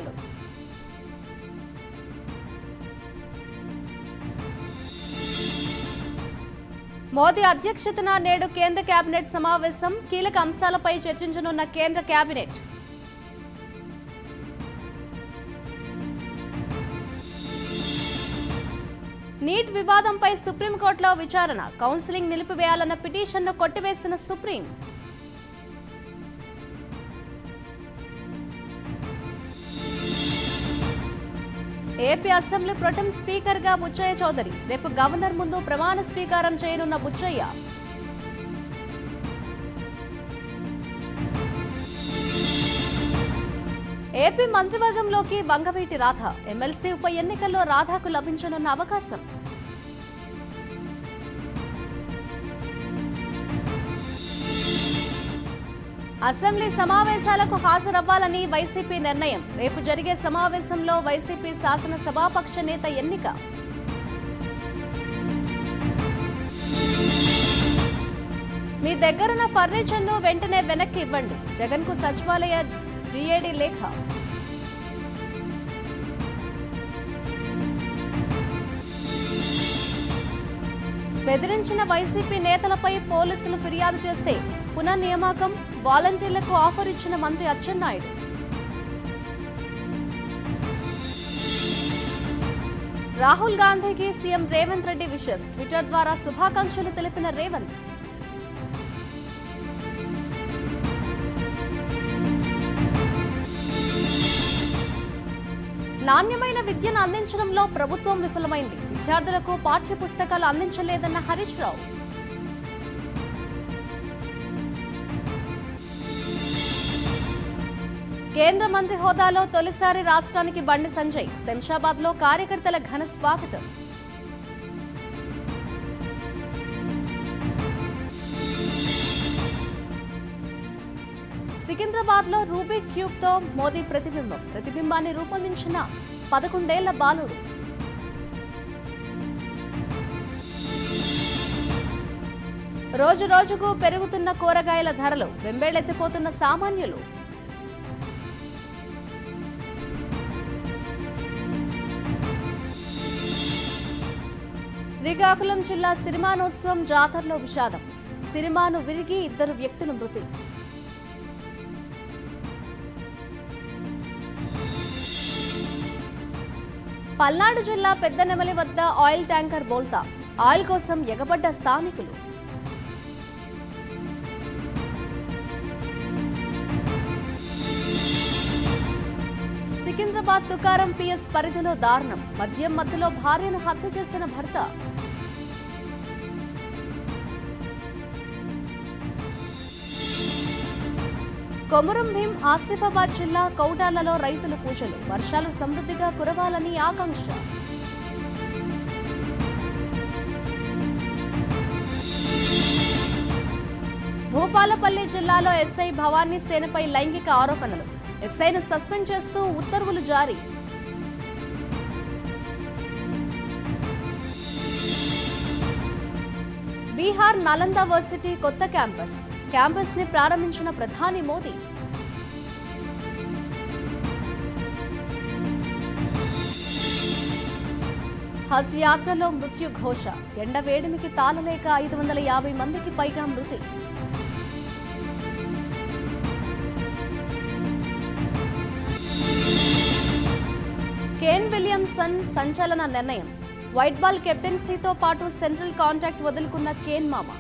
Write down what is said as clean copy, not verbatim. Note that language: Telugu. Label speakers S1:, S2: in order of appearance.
S1: విషయాలు. మోదీ అధ్యక్షతన నేడు కేంద్ర కేబినెట్ సమావేశం. కీలక అంశాలపై చర్చించనున్న కేంద్ర కేబినెట్. నీట్ వివాదంపై సుప్రీంకోర్టులో విచారణ. కౌన్సిలింగ్ నిలిపివేయాలన్న పిటిషన్ను కొట్టివేసిన supreme. AP assembly pro tem speaker గా బుచ్చయ్య చౌదరి. రేపు గవర్నర్ ముందు ప్రమాణ స్వీకారం చేయనున్న బుచ్చయ్య. ఏపీ మంత్రివర్గంలోకి వంగవీటి రాధ. ఎమ్మెల్సీ ఉప ఎన్నికల్లో రాధాకు లభించనున్న అవకాశం. అసెంబ్లీ సమావేశాలకు హాజరవ్వాలని వైసీపీ నిర్ణయం. రేపు జరిగే సమావేశంలో వైసీపీ శాసనసభాపక్ష నేత ఎన్నిక. మీ దగ్గరున్న ఫర్నిచర్ను వెంటనే వెనక్కి ఇవ్వండి. జగన్ కు సచివాలయ జీఏడీ లేఖ. బెదిరించిన వైసీపీ నేతలపై పోలీసులు ఫిర్యాదు చేస్తే పునర్నియామకం, వాలంటీర్లకు ఆఫర్ ఇచ్చిన మంత్రి అచ్చెన్నాయుడు. రాహుల్ గాంధీకి CM Revanth Reddy wishes. Twitter ద్వారా శుభాకాంక్షలు తెలిపిన రేవంత్. నాణ్యమైన విద్యను అందించడంలో ప్రభుత్వం విఫలమైంది. విద్యార్థులకు పాఠ్య పుస్తకాలు అందించలేదన్న హరీష్ రావు. కేంద్ర మంత్రి హోదాలో తొలిసారి రాష్ట్రానికి బండి సంజయ్. శంషాబాద్ లో కార్యకర్తల ఘన స్వాగతం. సికింద్రాబాద్ లో రూబిక్ క్యూబ్ తో మోదీ ప్రతిబింబం. ప్రతిబింబాన్ని రూపొందించిన 11 ఏళ్ల బాలుడు. రోజు రోజుకు పెరుగుతున్న కూరగాయల ధరలు. వెంబేళెత్తిపోతున్న సామాన్యులు. శ్రీకాకుళం జిల్లా సిరిమానోత్సవం జాతరలో విషాదం. సిరిమాను విరిగి 2 వ్యక్తులు మృతి. పల్నాడు జిల్లా పెద్దనెమలి వద్ద ఆయిల్ ట్యాంకర్ బోల్తా. ఆయిల్ కోసం ఎగబడ్డ స్థానికులు. సికింద్రాబాద్ తుకారం పిఎస్ పరిధిలో దారుణం. మద్యం మత్తులో భార్యను హత్య చేసిన భర్త. కొమురం భీం ఆసిఫాబాద్ జిల్లా కౌటాలలో రైతుల పూజలు. వర్షాలు సమృద్ధిగా కురవాలని ఆకాంక్ష. భూపాలపల్లి జిల్లాలో ఎస్ఐ భవానీ సేనపై లైంగిక ఆరోపణలు. ఎస్ఐను సస్పెండ్ చేస్తూ ఉత్తర్వులు జారీ. బీహార్ నాలందా వర్సిటీ కొత్త క్యాంపస్ ని ప్రారంభించిన ప్రధాని మోదీ. హజ్ యాత్రలో మృత్యు ఘోష. ఎండ వేడిమికి తాళలేక 550 మందికి పైగా మృతి. కేన్ విలియమ్సన్ సంచలన నిర్ణయం. వైట్ బాల్ కెప్టెన్సీతో పాటు సెంట్రల్ కాంట్రాక్ట్ వదులుకున్న కేన్ మామ.